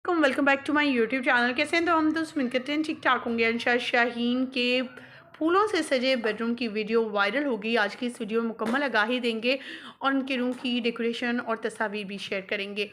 Welcome back to my YouTube channel. कैसे हैं? तो हम दोस्त उम्मीद करते हैं ठीक ठाक होंगे। अंशा शाहीन के फूलों से सजे बेडरूम की वीडियो वायरल होगी। आज की इस वीडियो में मुकम्मल आगाही देंगे और उनके रूम की डेकोरेशन और तस्वीर भी शेयर करेंगे।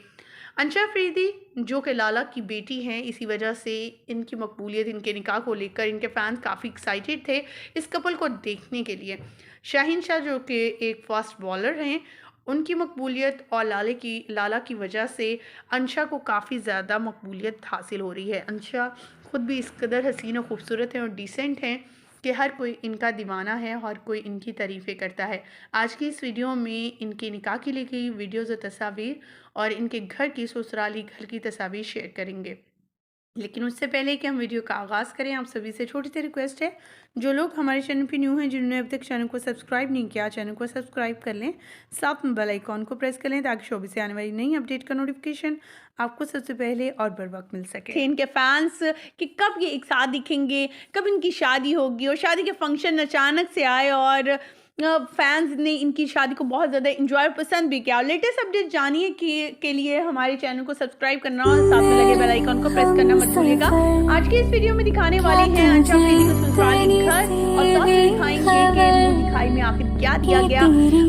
अंशा अफरीदी जो कि लाला की बेटी हैं, इसी वजह से इनकी मकबूलियत, इनके निकाह को लेकर इनके फैंस काफ़ी एक्साइटेड थे इस कपल को देखने के लिए। शाहीन शाह जो कि एक फास्ट बॉलर हैं, उनकी मकबूलियत और लाला की वजह से अंशा को काफ़ी ज़्यादा मकबूलियत हासिल हो रही है। अंशा खुद भी इस कदर हसीन और ख़ूबसूरत हैं और डिसेंट हैं कि हर कोई इनका दीवाना है, हर कोई इनकी तारीफ़ें करता है। आज की इस वीडियो में इनके निकाह की ली गई वीडियोज़ और तस्वीर और इनके घर की, ससुराली घर की तस्वीर शेयर करेंगे। लेकिन उससे पहले कि हम वीडियो का आगाज़ करें, आप सभी से छोटी सी रिक्वेस्ट है, जो लोग हमारे चैनल पे न्यू हैं, जिन्होंने अभी तक चैनल को सब्सक्राइब नहीं किया, चैनल को सब्सक्राइब कर लें, साथ में बेल आइकॉन को प्रेस कर लें ताकि शोबे से आने वाली नई अपडेट का नोटिफिकेशन आपको सबसे पहले और बर वक्त मिल सके। थे इनके फैंस कि कब ये एक साथ दिखेंगे, कब इनकी शादी होगी, और शादी के फंक्शन अचानक से आए और फैंस ने इनकी शादी को बहुत ज़्यादा इंजॉय पसंद भी किया। और लेटेस्ट अपडेट जानिए के लिए हमारे चैनल को सब्सक्राइब करना और साथ में लगे बेल आइकन को प्रेस करना मत भूलिएगा। आज की इस वीडियो में दिखाने वाले हैं अंशा अफरीदी को ससुराली घर, और साथ में दिखाएंगे कि मुंह दिखाई में आखिर क्या दिया गया,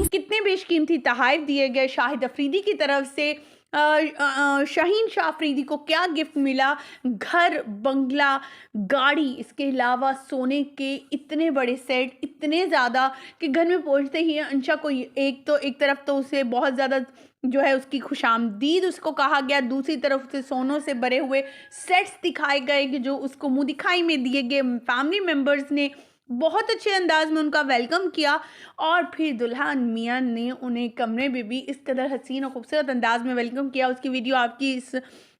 कितने बेशकीमती तोहफे दिए गए शाहिद अफरीदी की तरफ से। शाहीन शाह अफरीदी को क्या गिफ्ट मिला, घर, बंगला, गाड़ी, इसके अलावा सोने के इतने बड़े सेट, इतने ज़्यादा कि घर में पहुंचते ही अंशा को एक तरफ तो उसे बहुत ज़्यादा जो है उसकी खुशामदीद उसको कहा गया, दूसरी तरफ उसे सोनों से भरे हुए सेट्स दिखाए गए कि जो उसको मुंह दिखाई में दिए गए। फैमिली मेम्बर्स ने बहुत अच्छे अंदाज में उनका वेलकम किया और फिर दुल्हन मियां ने उन्हें कमरे में भी इस कदर हसीन और खूबसूरत अंदाज में वेलकम किया। उसकी वीडियो आपकी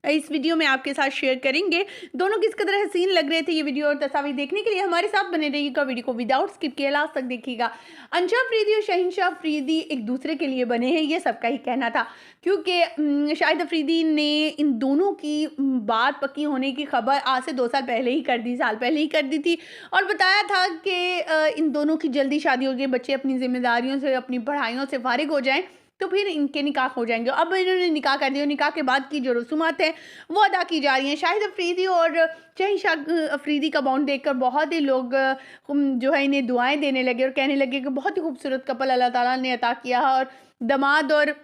इस वीडियो में आपके साथ शेयर करेंगे। दोनों किस कदर हसीन लग रहे थे ये वीडियो और तस्वीर देखने के लिए हमारे साथ बने रहिएगा। वीडियो को विदाउट स्किप किए लास्ट तक देखिएगा। अंशा अफरीदी और शाहीन शाह अफरीदी एक दूसरे के लिए बने हैं, ये सबका ही कहना था, क्योंकि शाहिद अफरीदी ने इन दोनों की बात पक्की होने की खबर आज से 2 साल पहले ही कर दी, साल पहले ही कर दी थी, और बताया था कि इन दोनों की जल्दी शादी हो गई, बच्चे अपनी जिम्मेदारियों से, अपनी पढ़ाइयों से फारिग हो जाएं तो फिर इनके निकाह हो जाएंगे। अब इन्होंने निकाह कर दिया, निकाह के बाद की जो रसूमात है वो अदा की जा रही हैं। शाहिद अफरीदी और शाहीन शाह अफरीदी का बॉन्ड देखकर बहुत ही लोग जो है इन्हें दुआएं देने लगे और कहने लगे कि बहुत ही खूबसूरत कपल अल्लाह ताला ने अता किया है, और दामाद और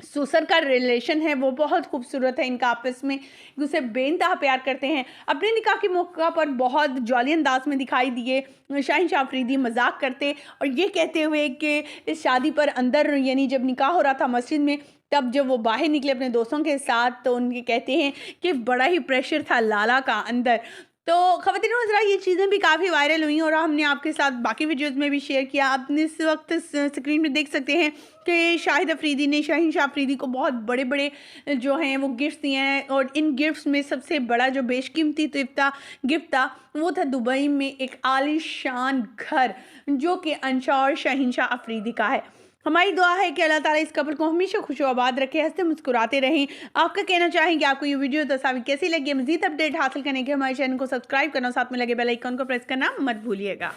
सुसर का रिलेशन है वो बहुत खूबसूरत है। इनका आपस में एक दूसरे बेइंतहा प्यार करते हैं। अपने निकाह के मौका पर बहुत जॉली अंदाज में दिखाई दिए शाहीन शाह अफरीदी मजाक करते और ये कहते हुए कि इस शादी पर अंदर, यानी जब निकाह हो रहा था मस्जिद में, तब जब वो बाहर निकले अपने दोस्तों के साथ तो उनके कहते हैं कि बड़ा ही प्रेशर था लाला का अंदर। तो ख़वातीन व हज़रात, ये चीज़ें भी काफ़ी वायरल हुई और हमने आपके साथ बाकी वीडियोज़ में भी शेयर किया। आप इस वक्त स्क्रीन में देख सकते हैं कि शाहिद अफरीदी ने शाहीन शाह अफरीदी को बहुत बड़े बड़े जो हैं वो गिफ्ट दिए हैं, और इन गिफ्ट्स में सबसे बड़ा जो बेशकीमती गिफ्ट था वो था दुबई में एक आलीशान घर, जो कि अंशा और शाहीन शाह अफरीदी का है। हमारी दुआ है कि अल्लाह ताला इस कपल को हमेशा खुशो-आबाद रखे, हंसते मुस्कुराते रहें। आपका कहना चाहेंगे आपको ये वीडियो तस्वीर कैसी लगी? मज़ीद अपडेट हासिल करने के हमारे चैनल को सब्सक्राइब करना, साथ में लगे बेल आइकन को प्रेस करना मत भूलिएगा।